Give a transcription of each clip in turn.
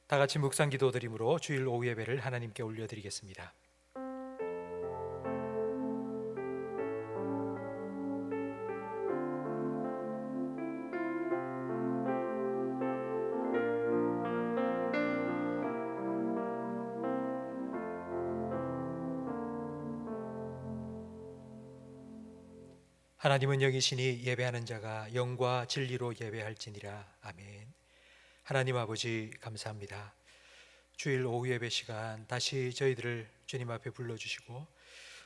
다 같이 묵상 기도 드림으로 주일 오후 예배를 하나님께 올려드리겠습니다. 하나님은 여기시니 예배하는 자가 영과 진리로 예배할지니라. 아멘. 하나님 아버지 감사합니다. 주일 오후 예배 시간 다시 저희들을 주님 앞에 불러주시고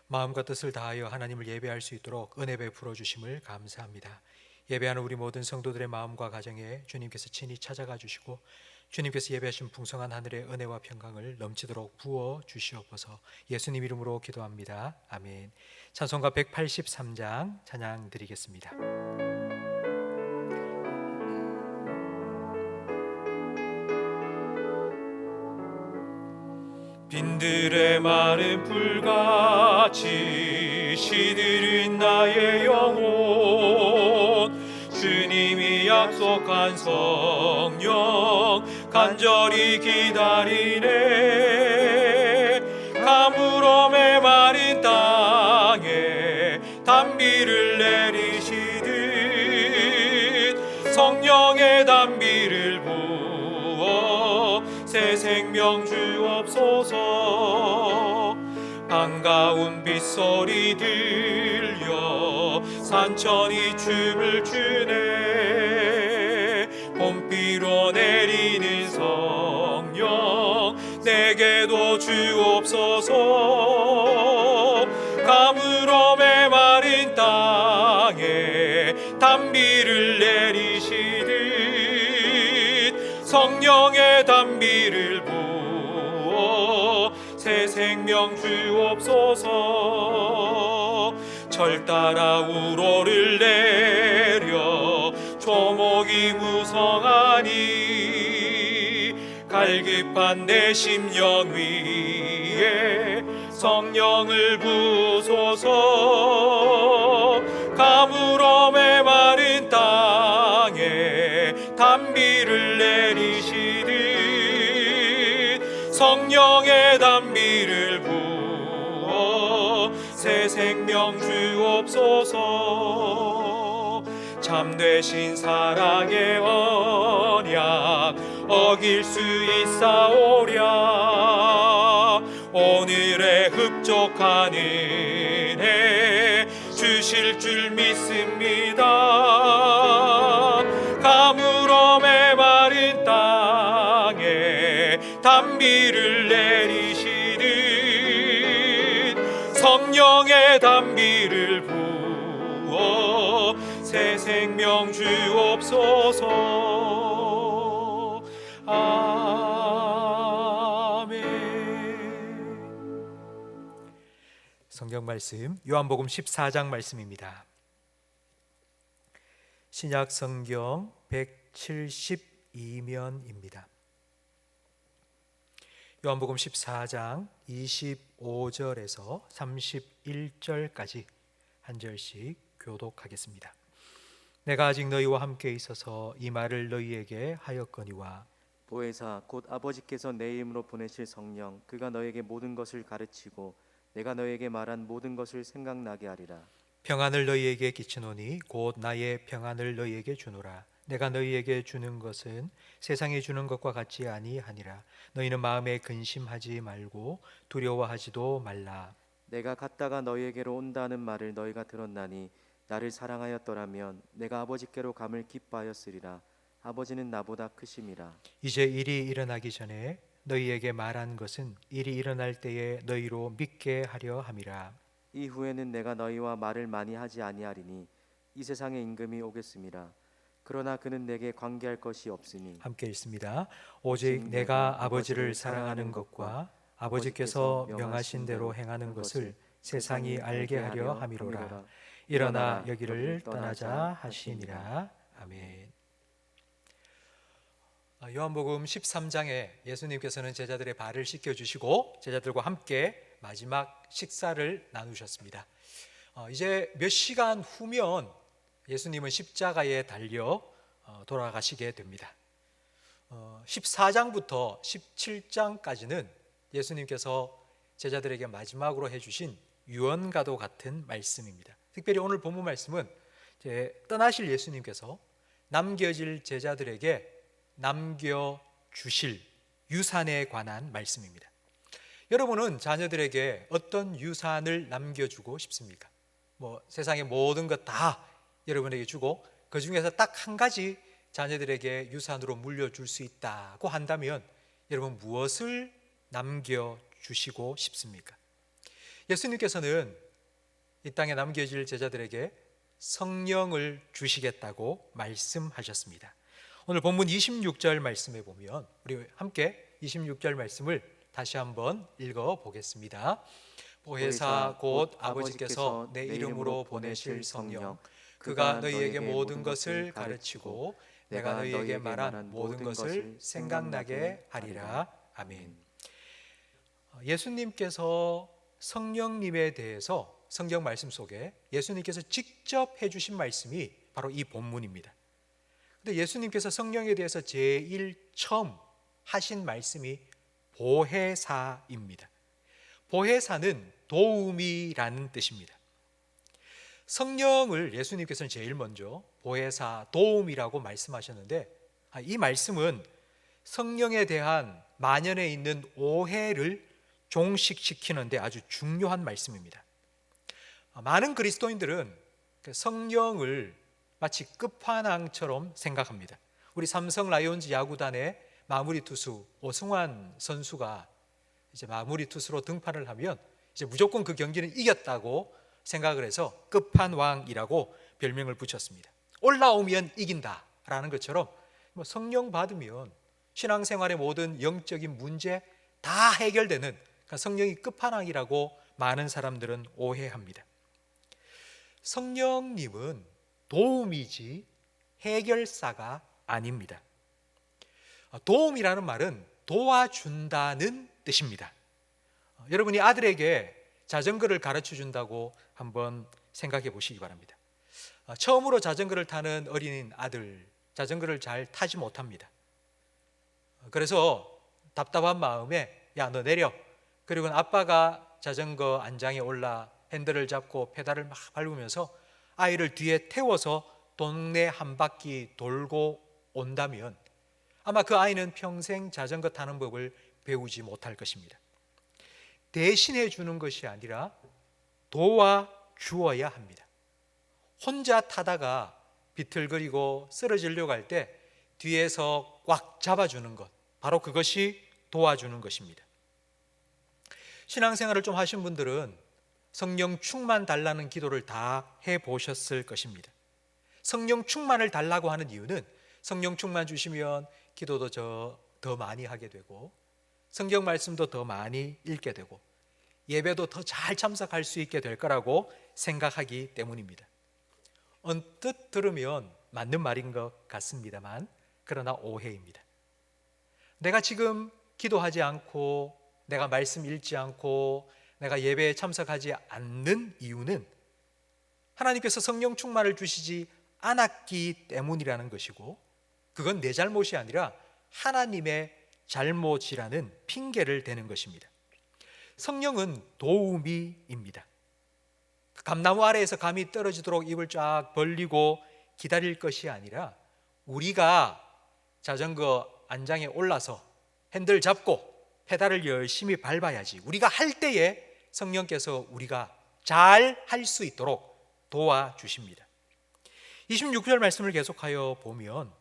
마음과 뜻을 다하여 하나님을 예배할 수 있도록 은혜 베풀어 주심을 감사합니다. 예배하는 우리 모든 성도들의 마음과 가정에 주님께서 친히 찾아가 주시고 주님께서 예배하신 풍성한 하늘의 은혜와 평강을 넘치도록 부어 주시옵소서. 예수님 이름으로 기도합니다. 아멘. 찬송가 183장 찬양 드리겠습니다. 빈들의 마른 불같이 시들은 나의 영혼, 주님이 약속한 성령 간절히 기다리네. 가물어 메마른 땅에 단비를 내리시듯 성령의 단비를 부어 새 생명 주옵소서. 반가운 빗소리 들려 산천이 춤을 추네. 봄비로 내리는 성령 내게도 주옵소서. 가물어 메마른 땅에 단비를 내리시듯 성령의 단비를 부어 새 생명 주옵소서. 철 따라 우로를 내려 조목이 무성하니 갈급한 내 심령 위에 성령을 부소서. 가물어 메마른 땅에 단비를 내리시듯 성령의 단비를 부어 새 생명 주옵소서. 참되신 사랑의 언약 어길 수 있사오랴. 오늘의 흡족한 은혜 주실 줄 믿습니다. 가물어 메마른 땅에 단비를 내리시듯 성령의 단비를 부어 새 생명 주옵소서. 아멘. 성경 말씀 요한복음 14장 말씀입니다. 신약 성경 172면입니다. 요한복음 14장 25절에서 31절까지 한 절씩 교독하겠습니다. 내가 아직 너희와 함께 있어서 이 말을 너희에게 하였거니와 보혜사 곧 아버지께서 내 이름으로 보내실 성령 그가 너에게 모든 것을 가르치고 내가 너에게 말한 모든 것을 생각나게 하리라. 평안을 너희에게 끼치노니 곧 나의 평안을 너희에게 주노라. 내가 너희에게 주는 것은 세상에 주는 것과 같지 아니하니라. 너희는 마음에 근심하지 말고 두려워하지도 말라. 내가 갔다가 너희에게로 온다는 말을 너희가 들었나니 나를 사랑하였더라면 내가 아버지께로 감을 기뻐하였으리라. 아버지는 나보다 크심이라. 이제 일이 일어나기 전에 너희에게 말한 것은 일이 일어날 때에 너희로 믿게 하려 함이라. 이후에는 내가 너희와 말을 많이 하지 아니하리니 이 세상의 임금이 오겠음이라. 그러나 그는 내게 관계할 것이 없으니 함께 읽습니다. 오직 내가 아버지를 사랑하는 것과 아버지께서 명하신 대로 행하는 것을 세상이 알게 하려 함이로라. 일어나 여기를 떠나자 하시니라. 아멘. 요한복음 13장에 예수님께서는 제자들의 발을 씻겨주시고 제자들과 함께 마지막 식사를 나누셨습니다. 이제 몇 시간 후면 예수님은 십자가에 달려 돌아가시게 됩니다. 14장부터 17장까지는 예수님께서 제자들에게 마지막으로 해주신 유언과도 같은 말씀입니다. 특별히 오늘 본문 말씀은 이제 떠나실 예수님께서 남겨질 제자들에게 남겨주실 유산에 관한 말씀입니다. 여러분은 자녀들에게 어떤 유산을 남겨주고 싶습니까? 세상의 모든 것 다 여러분에게 주고 그 중에서 딱 한 가지 자녀들에게 유산으로 물려줄 수 있다고 한다면 여러분 무엇을 남겨주시고 싶습니까? 예수님께서는 이 땅에 남겨질 제자들에게 성령을 주시겠다고 말씀하셨습니다. 오늘 본문 26절 말씀에 보면 우리 함께 26절 말씀을 다시 한번 읽어보겠습니다. 보혜사 곧 아버지께서 내 이름으로 보내실 성령 그가 너희에게 모든 것을 가르치고 내가 너희에게 말한 모든 것을 생각나게 하리라. 아멘. 예수님께서 성령님에 대해서 성경 말씀 속에 예수님께서 직접 해주신 말씀이 바로 이 본문입니다. 근데 예수님께서 성령에 대해서 제일 처음 하신 말씀이 보혜사입니다. 보혜사는 도움이라는 뜻입니다. 성령을 예수님께서는 제일 먼저 보혜사, 도움이라고 말씀하셨는데 이 말씀은 성령에 대한 만연해 있는 오해를 종식시키는데 아주 중요한 말씀입니다. 많은 그리스도인들은 성령을 마치 끝판왕처럼 생각합니다. 우리 삼성 라이온즈 야구단의 마무리 투수 오승환 선수가 이제 마무리 투수로 등판을 하면 이제 무조건 그 경기는 이겼다고 생각을 해서 끝판왕이라고 별명을 붙였습니다. 올라오면 이긴다라는 것처럼 성령 받으면 신앙생활의 모든 영적인 문제 다 해결되는 성령이 끝판왕이라고 많은 사람들은 오해합니다. 성령님은 도움이지 해결사가 아닙니다. 도움이라는 말은 도와준다는 뜻입니다. 여러분이 아들에게 자전거를 가르쳐 준다고 한번 생각해 보시기 바랍니다. 처음으로 자전거를 타는 어린 아들, 자전거를 잘 타지 못합니다. 그래서 답답한 마음에 야, 너 내려. 그리고 아빠가 자전거 안장에 올라 핸들을 잡고 페달을 막 밟으면서 아이를 뒤에 태워서 동네 한 바퀴 돌고 온다면 아마 그 아이는 평생 자전거 타는 법을 배우지 못할 것입니다. 대신해 주는 것이 아니라 도와주어야 합니다. 혼자 타다가 비틀거리고 쓰러지려고 할 때 뒤에서 꽉 잡아주는 것, 바로 그것이 도와주는 것입니다. 신앙생활을 좀 하신 분들은 성령 충만 달라는 기도를 다 해보셨을 것입니다. 성령 충만을 달라고 하는 이유는 성령 충만 주시면 기도도 더 많이 하게 되고 성경 말씀도 더 많이 읽게 되고 예배도 더 잘 참석할 수 있게 될 거라고 생각하기 때문입니다. 언뜻 들으면 맞는 말인 것 같습니다만 그러나 오해입니다. 내가 지금 기도하지 않고 내가 말씀 읽지 않고 내가 예배에 참석하지 않는 이유는 하나님께서 성령 충만을 주시지 않았기 때문이라는 것이고 그건 내 잘못이 아니라 하나님의 잘못이라는 핑계를 대는 것입니다. 성령은 도우미입니다. 감나무 아래에서 감이 떨어지도록 입을 쫙 벌리고 기다릴 것이 아니라 우리가 자전거 안장에 올라서 핸들 잡고 페달을 열심히 밟아야지 우리가 할 때에 성령께서 우리가 잘 할 수 있도록 도와주십니다. 26절 말씀을 계속하여 보면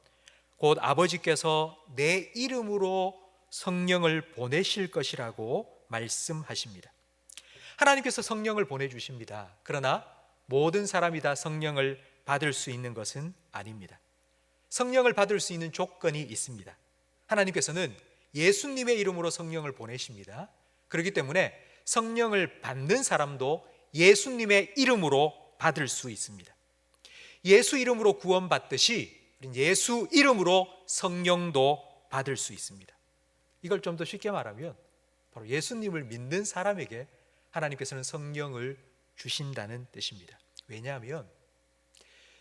곧 아버지께서 내 이름으로 성령을 보내실 것이라고 말씀하십니다. 하나님께서 성령을 보내주십니다. 그러나 모든 사람이 다 성령을 받을 수 있는 것은 아닙니다. 성령을 받을 수 있는 조건이 있습니다. 하나님께서는 예수님의 이름으로 성령을 보내십니다. 그렇기 때문에 성령을 받는 사람도 예수님의 이름으로 받을 수 있습니다. 예수 이름으로 구원받듯이 예수 이름으로 성령도 받을 수 있습니다. 이걸 좀 더 쉽게 말하면 바로 예수님을 믿는 사람에게 하나님께서는 성령을 주신다는 뜻입니다. 왜냐하면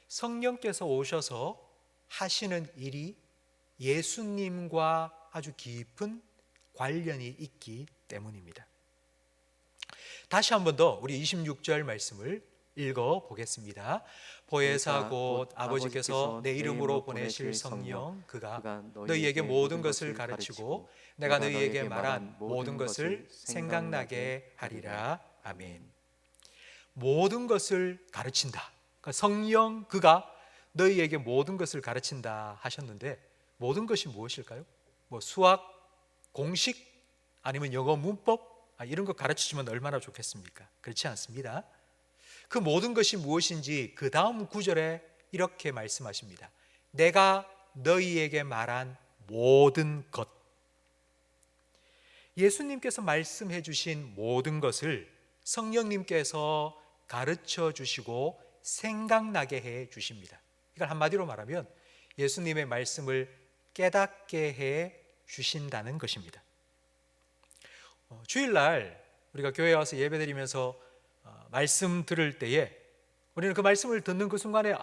성령께서 오셔서 하시는 일이 예수님과 아주 깊은 관련이 있기 때문입니다. 다시 한 번 더 우리 26절 말씀을 읽어 보겠습니다. 보혜사 곧 아버지께서 내 이름으로 보내실 성령 그가 너희에게 모든 것을 가르치고 내가 너희에게 말한 모든 것을 생각나게 하리라. 아멘. 모든 것을 가르친다. 그러니까 성령 그가 너희에게 모든 것을 가르친다 하셨는데 모든 것이 무엇일까요? 뭐 수학, 공식, 아니면 영어 문법 이런 거 가르치시면 얼마나 좋겠습니까? 그렇지 않습니다. 그 모든 것이 무엇인지 그 다음 구절에 이렇게 말씀하십니다. 내가 너희에게 말한 모든 것. 예수님께서 말씀해 주신 모든 것을 성령님께서 가르쳐 주시고 생각나게 해 주십니다. 이걸 한마디로 말하면 예수님의 말씀을 깨닫게 해 주신다는 것입니다. 주일날 우리가 교회에 와서 예배드리면서 말씀 들을 때에 우리는 그 말씀을 듣는 그 순간에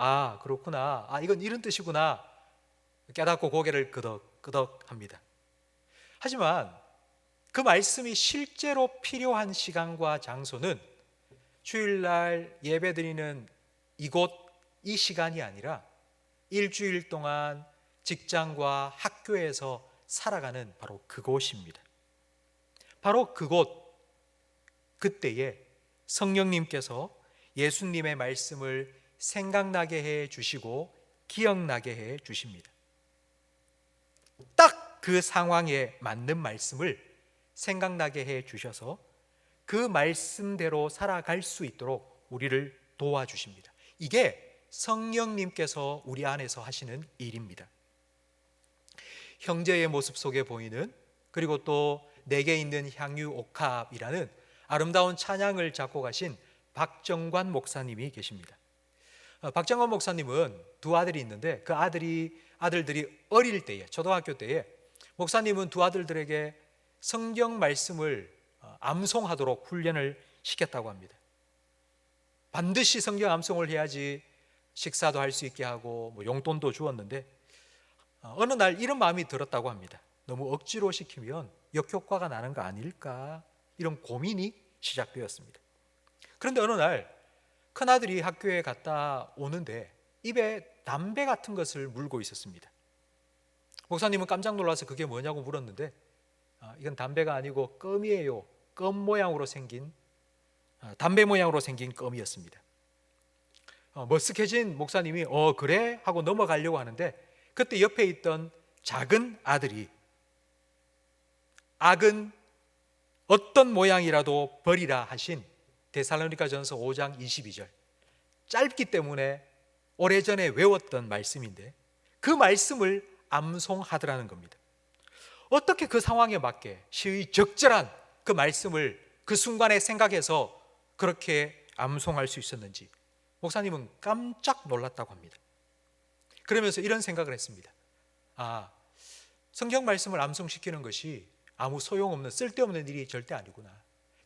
그렇구나, 이건 이런 뜻이구나 깨닫고 고개를 끄덕끄덕 합니다. 하지만 그 말씀이 실제로 필요한 시간과 장소는 주일날 예배드리는 이곳 이 시간이 아니라 일주일 동안 직장과 학교에서 살아가는 바로 그곳입니다. 바로 그곳, 그때에 성령님께서 예수님의 말씀을 생각나게 해 주시고 기억나게 해 주십니다. 딱 그 상황에 맞는 말씀을 생각나게 해 주셔서 그 말씀대로 살아갈 수 있도록 우리를 도와주십니다. 이게 성령님께서 우리 안에서 하시는 일입니다. 형제의 모습 속에 보이는, 그리고 또 내게 있는 향유 옥합이라는 아름다운 찬양을 작곡하신 박정관 목사님이 계십니다. 박정관 목사님은 두 아들이 있는데 그 아들들이 어릴 때에, 초등학교 때에 목사님은 두 아들들에게 성경 말씀을 암송하도록 훈련을 시켰다고 합니다. 반드시 성경 암송을 해야지 식사도 할 수 있게 하고 용돈도 주었는데 어느 날 이런 마음이 들었다고 합니다. 너무 억지로 시키면 역효과가 나는 거 아닐까, 이런 고민이 시작되었습니다. 그런데 어느 날 큰아들이 학교에 갔다 오는데 입에 담배 같은 것을 물고 있었습니다. 목사님은 깜짝 놀라서 그게 뭐냐고 물었는데 이건 담배가 아니고 껌이에요. 껌 모양으로 생긴, 담배 모양으로 생긴 껌이었습니다. 머쓱해진 목사님이 그래? 하고 넘어가려고 하는데 그때 옆에 있던 작은 아들이 악은 어떤 모양이라도 버리라 하신 데살로니가전서 5장 22절, 짧기 때문에 오래전에 외웠던 말씀인데 그 말씀을 암송하더라는 겁니다. 어떻게 그 상황에 맞게 시의 적절한 그 말씀을 그 순간에 생각해서 그렇게 암송할 수 있었는지 목사님은 깜짝 놀랐다고 합니다. 그러면서 이런 생각을 했습니다. 성경 말씀을 암송시키는 것이 아무 소용없는 쓸데없는 일이 절대 아니구나.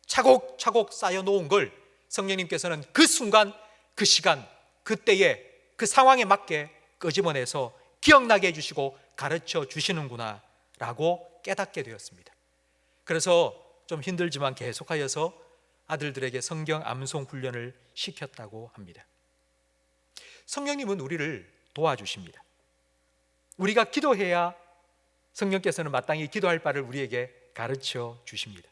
차곡차곡 쌓여놓은 걸 성령님께서는 그 순간, 그 시간, 그때에 그 상황에 맞게 끄집어내서 기억나게 해주시고 가르쳐 주시는구나 라고 깨닫게 되었습니다. 그래서 좀 힘들지만 계속하여서 아들들에게 성경 암송 훈련을 시켰다고 합니다. 성령님은 우리를 도와주십니다. 우리가 기도해야 성령께서는 마땅히 기도할 바를 우리에게 가르쳐 주십니다.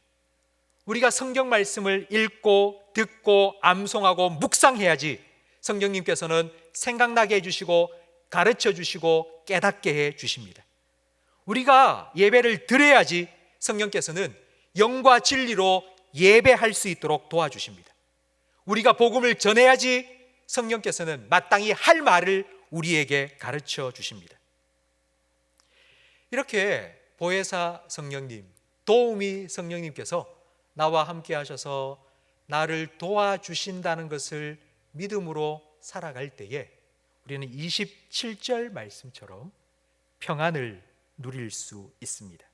우리가 성경 말씀을 읽고 듣고 암송하고 묵상해야지 성령님께서는 생각나게 해주시고 가르쳐 주시고 깨닫게 해 주십니다. 우리가 예배를 드려야지 성령께서는 영과 진리로 예배할 수 있도록 도와주십니다. 우리가 복음을 전해야지 성령께서는 마땅히 할 말을 우리에게 가르쳐 주십니다. 이렇게 보혜사 성령님, 도우미 성령님께서 나와 함께 하셔서 나를 도와주신다는 것을 믿음으로 살아갈 때에 우리는 27절 말씀처럼 평안을 누릴 수 있습니다.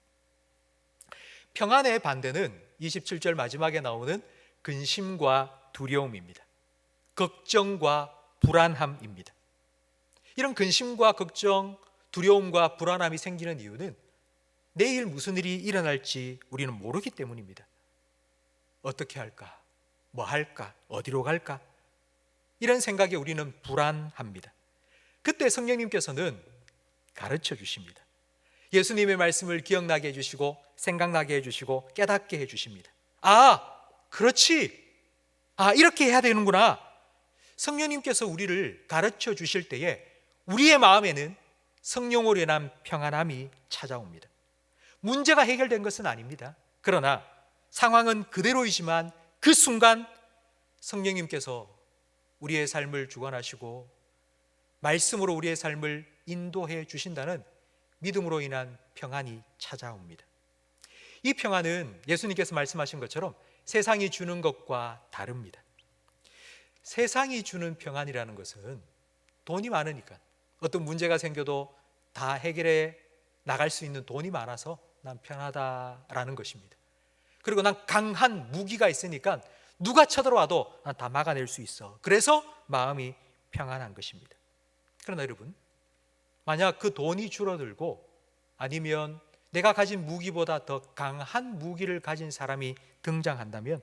평안의 반대는 27절 마지막에 나오는 근심과 두려움입니다. 걱정과 불안함입니다. 이런 근심과 걱정, 두려움과 불안함이 생기는 이유는 내일 무슨 일이 일어날지 우리는 모르기 때문입니다. 어떻게 할까? 뭐 할까? 어디로 갈까? 이런 생각에 우리는 불안합니다. 그때 성령님께서는 가르쳐 주십니다. 예수님의 말씀을 기억나게 해주시고 생각나게 해주시고 깨닫게 해주십니다. 아, 그렇지. 아, 이렇게 해야 되는구나. 성령님께서 우리를 가르쳐 주실 때에 우리의 마음에는 성령으로 인한 평안함이 찾아옵니다. 문제가 해결된 것은 아닙니다. 그러나 상황은 그대로이지만 그 순간 성령님께서 우리의 삶을 주관하시고 말씀으로 우리의 삶을 인도해 주신다는 믿음으로 인한 평안이 찾아옵니다. 이 평안은 예수님께서 말씀하신 것처럼 세상이 주는 것과 다릅니다. 세상이 주는 평안이라는 것은 돈이 많으니까 어떤 문제가 생겨도 다 해결해 나갈 수 있는 돈이 많아서 난 편하다라는 것입니다. 그리고 난 강한 무기가 있으니까 누가 쳐들어와도 난 다 막아낼 수 있어. 그래서 마음이 평안한 것입니다. 그러나 여러분, 만약 그 돈이 줄어들고 아니면 내가 가진 무기보다 더 강한 무기를 가진 사람이 등장한다면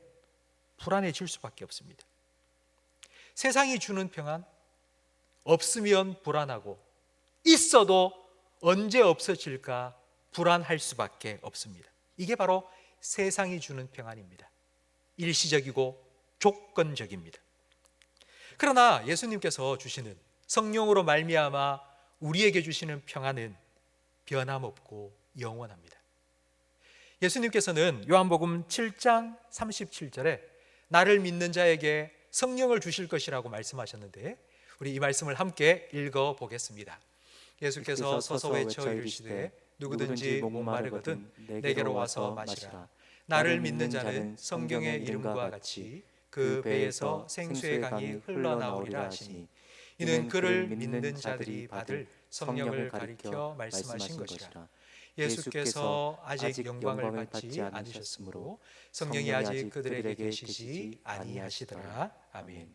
불안해질 수밖에 없습니다. 세상이 주는 평안, 없으면 불안하고 있어도 언제 없어질까 불안할 수밖에 없습니다. 이게 바로 세상이 주는 평안입니다. 일시적이고 조건적입니다. 그러나 예수님께서 주시는 성령으로 말미암아 우리에게 주시는 평안은 변함없고 영원합니다. 예수님께서는 요한복음 7장 37절에 나를 믿는 자에게 성령을 주실 것이라고 말씀하셨는데 우리 이 말씀을 함께 읽어보겠습니다. 예수께서 서서 외쳐 이르시되 누구든지 목마르거든 내게로 와서 마시라. 나를 믿는 자는 성경의 이름과 같이 그 배에서 생수의 강이 흘러나오리라 하시니 이는 그를 믿는 자들이 받을 성령을 가리켜 말씀하신 것이라. 예수께서 아직 영광을 받지 않으셨으므로 성령이 아직 그들에게 계시지 아니하시더라. 아멘.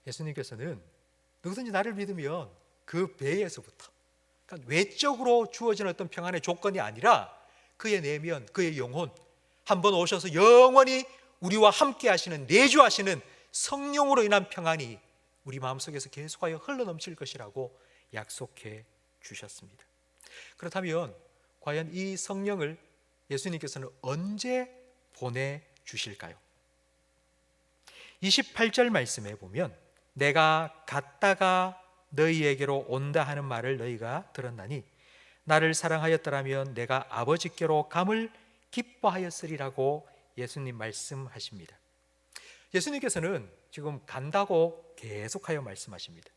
예수님께서는 누구든지 나를 믿으면 그 배에서부터, 그러니까 외적으로 주어지는 어떤 평안의 조건이 아니라 그의 내면, 그의 영혼, 한번 오셔서 영원히 우리와 함께 하시는, 내주하시는 성령으로 인한 평안이 우리 마음속에서 계속하여 흘러넘칠 것이라고 약속해 주셨습니다. 그렇다면 과연 이 성령을 예수님께서는 언제 보내주실까요? 28절 말씀에 보면 내가 갔다가 너희에게로 온다 하는 말을 너희가 들었나니 나를 사랑하였더라면 내가 아버지께로 감을 기뻐하였으리라고 예수님 말씀하십니다. 예수님께서는 지금 간다고 계속하여 말씀하십니다.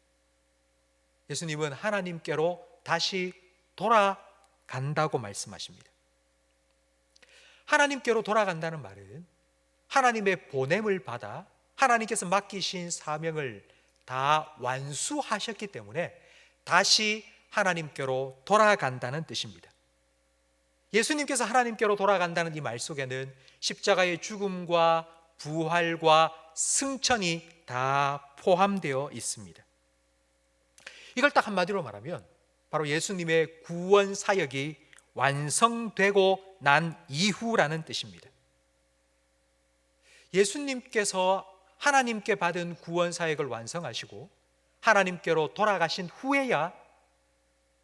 예수님은 하나님께로 다시 돌아간다고 말씀하십니다. 하나님께로 돌아간다는 말은 하나님의 보냄을 받아 하나님께서 맡기신 사명을 다 완수하셨기 때문에 다시 하나님께로 돌아간다는 뜻입니다. 예수님께서 하나님께로 돌아간다는 이 말 속에는 십자가의 죽음과 부활과 승천이 다 포함되어 있습니다. 이걸 딱 한마디로 말하면 바로 예수님의 구원 사역이 완성되고 난 이후라는 뜻입니다. 예수님께서 하나님께 받은 구원 사역을 완성하시고 하나님께로 돌아가신 후에야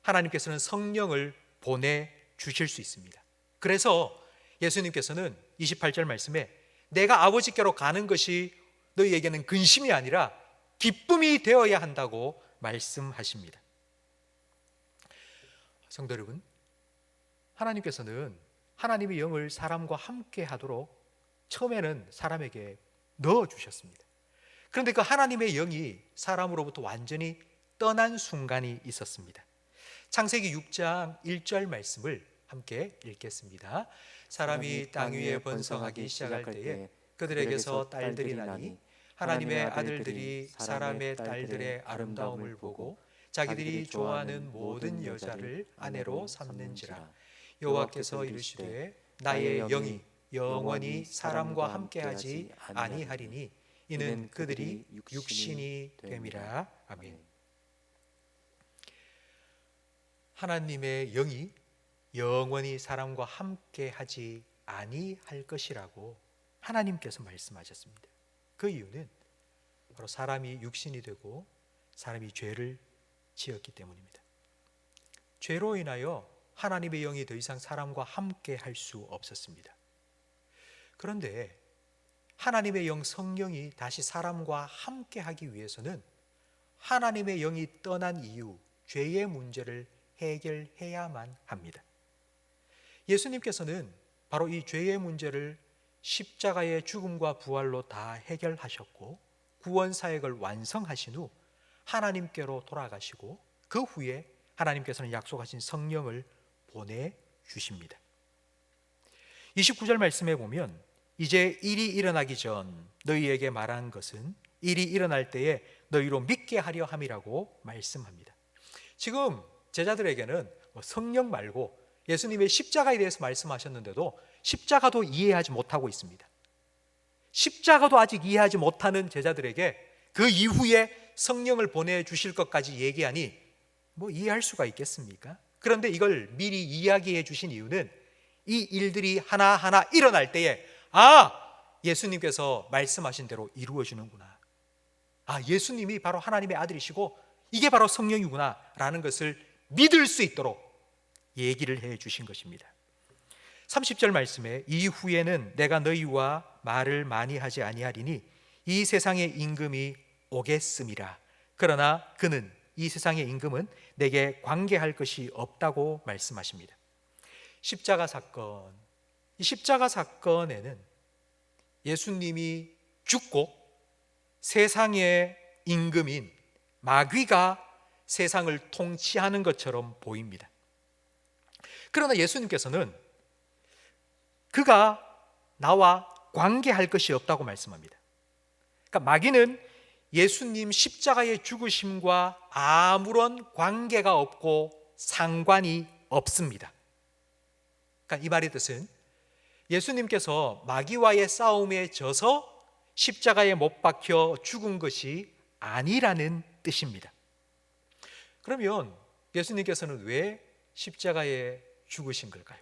하나님께서는 성령을 보내주실 수 있습니다. 그래서 예수님께서는 28절 말씀에 내가 아버지께로 가는 것이 너희에게는 근심이 아니라 기쁨이 되어야 한다고 말씀하십니다. 성도 여러분, 하나님께서는 하나님의 영을 사람과 함께 하도록 처음에는 사람에게 넣어주셨습니다. 그런데 그 하나님의 영이 사람으로부터 완전히 떠난 순간이 있었습니다. 창세기 6장 1절 말씀을 함께 읽겠습니다. 사람이 땅 위에 번성하기 시작할 때에 그들에게서 딸들이 나니 하나님의 아들들이 사람의 딸들의 아름다움을 보고 자기들이 좋아하는 모든 여자를 아내로 삼는지라. 여호와께서 이르시되 나의 영이 영원히 사람과 함께하지 아니하리니 이는 그들이 육신이 됨이라. 아멘. 하나님의 영이 영원히 사람과 함께 하지 아니할 것이라고 하나님께서 말씀하셨습니다. 그 이유는 바로 사람이 육신이 되고 사람이 죄를 지었기 때문입니다. 죄로 인하여 하나님의 영이 더 이상 사람과 함께 할 수 없었습니다. 그런데 하나님의 영 성령이 다시 사람과 함께 하기 위해서는 하나님의 영이 떠난 이유, 죄의 문제를 해결해야만 합니다. 예수님께서는 바로 이 죄의 문제를 십자가의 죽음과 부활로 다 해결하셨고 구원 사역을 완성하신 후 하나님께로 돌아가시고 그 후에 하나님께서는 약속하신 성령을 보내주십니다. 29절 말씀에 보면 이제 일이 일어나기 전 너희에게 말한 것은 일이 일어날 때에 너희로 믿게 하려 함이라고 말씀합니다. 지금 제자들에게는 성령 말고 예수님의 십자가에 대해서 말씀하셨는데도 십자가도 이해하지 못하고 있습니다. 십자가도 아직 이해하지 못하는 제자들에게 그 이후에 성령을 보내주실 것까지 얘기하니 이해할 수가 있겠습니까? 그런데 이걸 미리 이야기해 주신 이유는 이 일들이 하나하나 일어날 때에 예수님께서 말씀하신 대로 이루어지는구나, 예수님이 바로 하나님의 아들이시고 이게 바로 성령이구나 라는 것을 믿을 수 있도록 얘기를 해 주신 것입니다. 30절 말씀에 이후에는 내가 너희와 말을 많이 하지 아니하리니 이 세상의 임금이 오겠음이라. 그러나 그는, 이 세상의 임금은 내게 관계할 것이 없다고 말씀하십니다. 십자가 사건, 이 십자가 사건에는 예수님이 죽고 세상의 임금인 마귀가 세상을 통치하는 것처럼 보입니다. 그러나 예수님께서는 그가 나와 관계할 것이 없다고 말씀합니다. 그러니까 마귀는 예수님 십자가의 죽으심과 아무런 관계가 없고 상관이 없습니다. 그러니까 이 말의 뜻은 예수님께서 마귀와의 싸움에 져서 십자가에 못 박혀 죽은 것이 아니라는 뜻입니다. 그러면 예수님께서는 왜 십자가에 죽으신 걸까요?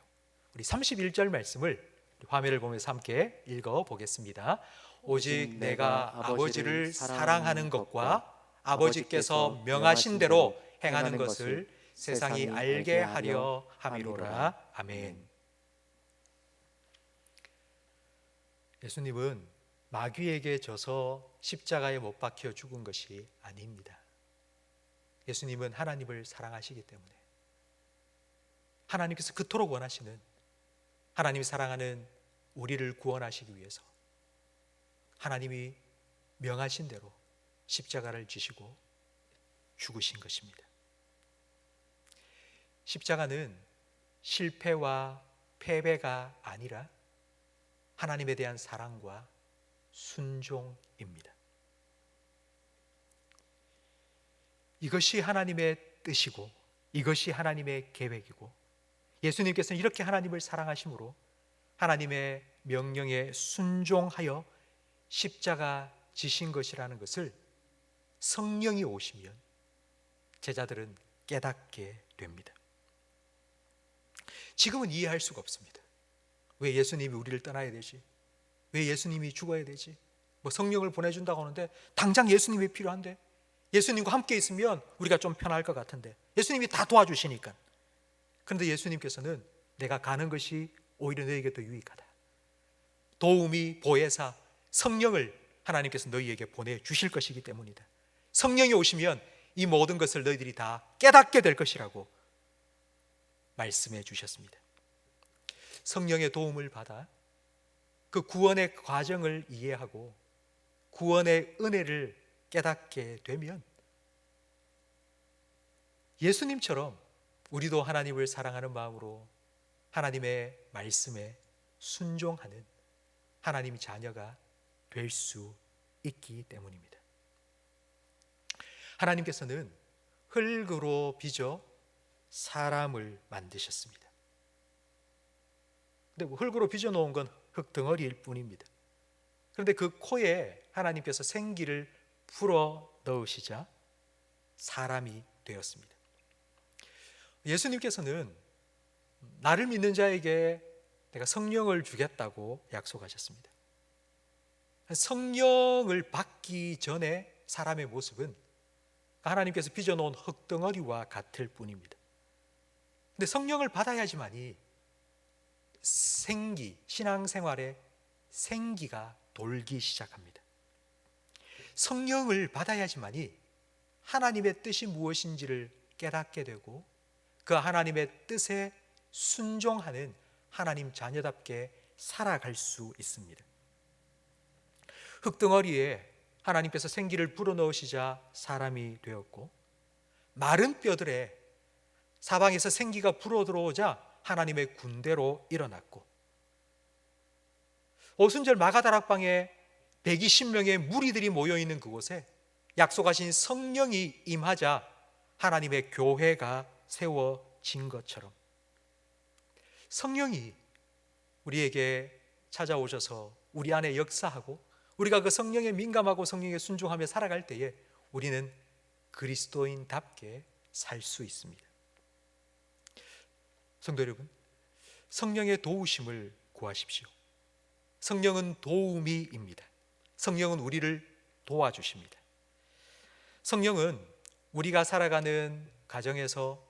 우리 31절 말씀을 화면을 보면서 함께 읽어보겠습니다. 오직 내가 아버지를 사랑하는 것과 아버지께서 명하신 대로 행하는 것을 세상이 알게 하려 함이로라. 아멘. 예수님은 마귀에게 져서 십자가에 못 박혀 죽은 것이 아닙니다. 예수님은 하나님을 사랑하시기 때문에, 하나님께서 그토록 원하시는, 하나님이 사랑하는 우리를 구원하시기 위해서 하나님이 명하신 대로 십자가를 지시고 죽으신 것입니다. 십자가는 실패와 패배가 아니라 하나님에 대한 사랑과 순종입니다. 이것이 하나님의 뜻이고 이것이 하나님의 계획이고, 예수님께서는 이렇게 하나님을 사랑하심으로 하나님의 명령에 순종하여 십자가 지신 것이라는 것을 성령이 오시면 제자들은 깨닫게 됩니다. 지금은 이해할 수가 없습니다. 왜 예수님이 우리를 떠나야 되지? 왜 예수님이 죽어야 되지? 성령을 보내준다고 하는데 당장 예수님이 필요한데, 예수님과 함께 있으면 우리가 좀 편할 것 같은데, 예수님이 다 도와주시니까. 그런데 예수님께서는 내가 가는 것이 오히려 너에게 더 유익하다, 도우미, 보혜사, 성령을 하나님께서 너희에게 보내주실 것이기 때문이다. 성령이 오시면 이 모든 것을 너희들이 다 깨닫게 될 것이라고 말씀해 주셨습니다. 성령의 도움을 받아 그 구원의 과정을 이해하고 구원의 은혜를 깨닫게 되면 예수님처럼 우리도 하나님을 사랑하는 마음으로 하나님의 말씀에 순종하는 하나님의 자녀가 될 수 있기 때문입니다. 하나님께서는 흙으로 빚어 사람을 만드셨습니다. 근데 흙으로 빚어 놓은 건 흙덩어리일 뿐입니다. 그런데 그 코에 하나님께서 생기를 불어 넣으시자 사람이 되었습니다. 예수님께서는 나를 믿는 자에게 내가 성령을 주겠다고 약속하셨습니다. 성령을 받기 전에 사람의 모습은 하나님께서 빚어놓은 흙덩어리와 같을 뿐입니다. 근데 성령을 받아야지만이 신앙생활에 생기가 돌기 시작합니다. 성령을 받아야지만이 하나님의 뜻이 무엇인지를 깨닫게 되고 그 하나님의 뜻에 순종하는 하나님 자녀답게 살아갈 수 있습니다. 흙덩어리에 하나님께서 생기를 불어넣으시자 사람이 되었고, 마른 뼈들에 사방에서 생기가 불어들어오자 하나님의 군대로 일어났고, 오순절 마가다락방에 120명의 무리들이 모여있는 그곳에 약속하신 성령이 임하자 하나님의 교회가 세워진 것처럼 성령이 우리에게 찾아오셔서 우리 안에 역사하고 우리가 그 성령에 민감하고 성령에 순종하며 살아갈 때에 우리는 그리스도인답게 살 수 있습니다. 성도 여러분, 성령의 도우심을 구하십시오. 성령은 도우미입니다. 성령은 우리를 도와주십니다. 성령은 우리가 살아가는 가정에서,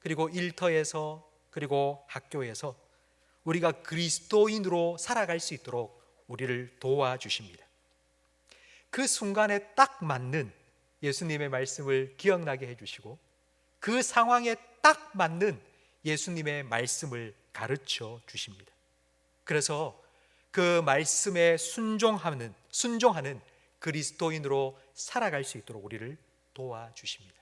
그리고 일터에서, 그리고 학교에서 우리가 그리스도인으로 살아갈 수 있도록 우리를 도와주십니다. 그 순간에 딱 맞는 예수님의 말씀을 기억나게 해주시고 그 상황에 딱 맞는 예수님의 말씀을 가르쳐 주십니다. 그래서 그 말씀에 순종하는 그리스도인으로 살아갈 수 있도록 우리를 도와주십니다.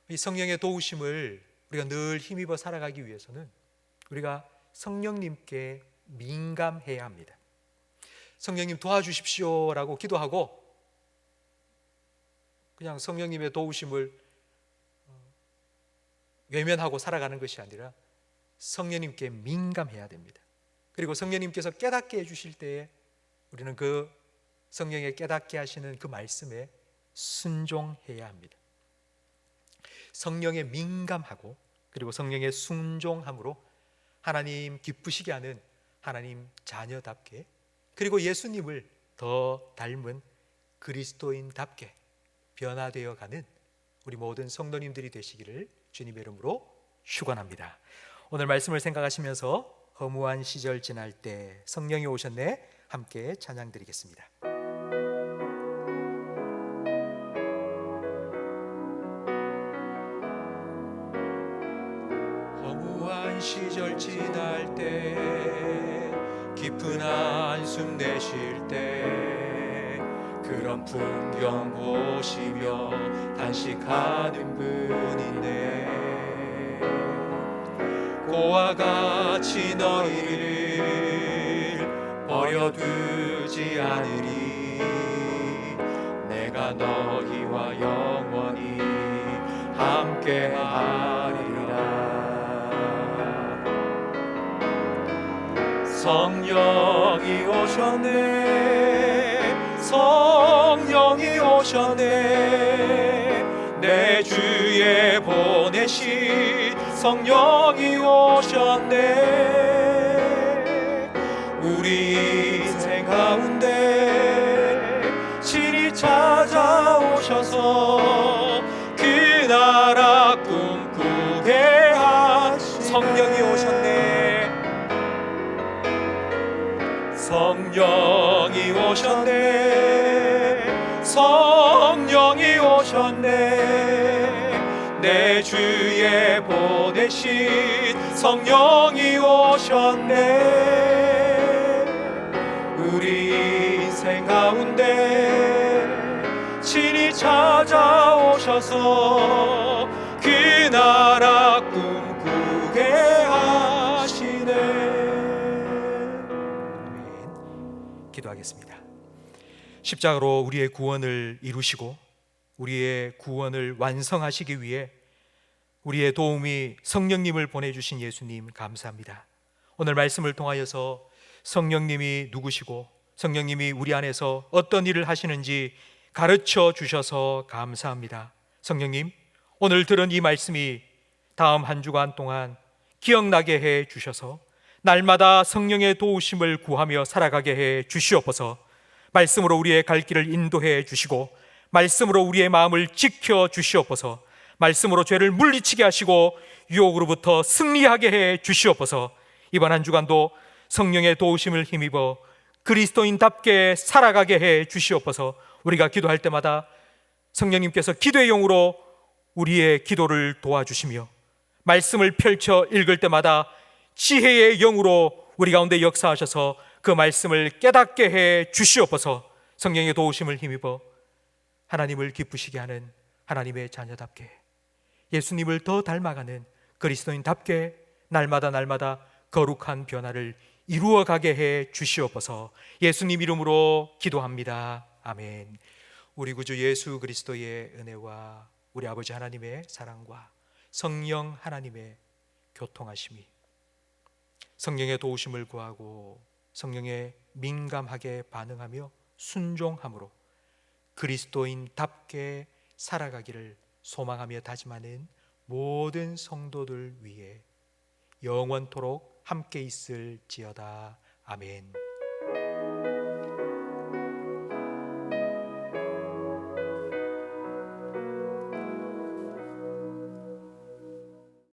이 성령의 도우심을 우리가 늘 힘입어 살아가기 위해서는 우리가 성령님께 민감해야 합니다. 성령님 도와주십시오라고 기도하고 그냥 성령님의 도우심을 외면하고 살아가는 것이 아니라 성령님께 민감해야 됩니다. 그리고 성령님께서 깨닫게 해주실 때에 우리는 그 성령의 깨닫게 하시는 그 말씀에 순종해야 합니다. 성령에 민감하고 그리고 성령에 순종함으로 하나님 기쁘시게 하는 하나님 자녀답게, 그리고 예수님을 더 닮은 그리스도인답게 변화되어 가는 우리 모든 성도님들이 되시기를 주님의 이름으로 축원합니다. 오늘 말씀을 생각하시면서 허무한 시절 지날 때 성령이 오셨네 함께 찬양 드리겠습니다. 허무한 시절 지날 때 깊은 한숨 내쉴 때 그런 풍경 보시며 단식하는 분인데 고와 같이 너희를 버려두지 않으리 내가 너희와 영원히 함께하리라. 성령이 오셨네, 성령이 오셨네, 내 주에 보내신 성령이 오셨네. 우리 인생 가운데 친히 찾아오셔서 그 나라 꿈꾸게 하신 성령이 오셨네. 성령이 오셨네, 성령이 오셨네, 내 주에 보내신 성령이 오셨네. 우리 인생 가운데 친히 찾아오셔서 그 나라 꿈꾸게 하시네. 기도하겠습니다. 십자가로 우리의 구원을 이루시고 우리의 구원을 완성하시기 위해 우리의 도움이 성령님을 보내주신 예수님 감사합니다. 오늘 말씀을 통하여서 성령님이 누구시고 성령님이 우리 안에서 어떤 일을 하시는지 가르쳐 주셔서 감사합니다. 성령님, 오늘 들은 이 말씀이 다음 한 주간 동안 기억나게 해 주셔서 날마다 성령의 도우심을 구하며 살아가게 해 주시옵소서. 말씀으로 우리의 갈 길을 인도해 주시고 말씀으로 우리의 마음을 지켜 주시옵소서. 말씀으로 죄를 물리치게 하시고 유혹으로부터 승리하게 해 주시옵소서. 이번 한 주간도 성령의 도우심을 힘입어 그리스도인답게 살아가게 해 주시옵소서. 우리가 기도할 때마다 성령님께서 기도의 용으로 우리의 기도를 도와주시며 말씀을 펼쳐 읽을 때마다 지혜의 영으로 우리 가운데 역사하셔서 그 말씀을 깨닫게 해 주시옵소서. 성령의 도우심을 힘입어 하나님을 기쁘시게 하는 하나님의 자녀답게, 예수님을 더 닮아가는 그리스도인답게 날마다 거룩한 변화를 이루어가게 해 주시옵소서. 예수님 이름으로 기도합니다. 아멘. 우리 구주 예수 그리스도의 은혜와 우리 아버지 하나님의 사랑과 성령 하나님의 교통하심이, 성령의 도우심을 구하고 성령에 민감하게 반응하며 순종함으로 그리스도인답게 살아가기를 소망하며 다짐하는 모든 성도들 위해 영원토록 함께 있을지어다. 아멘.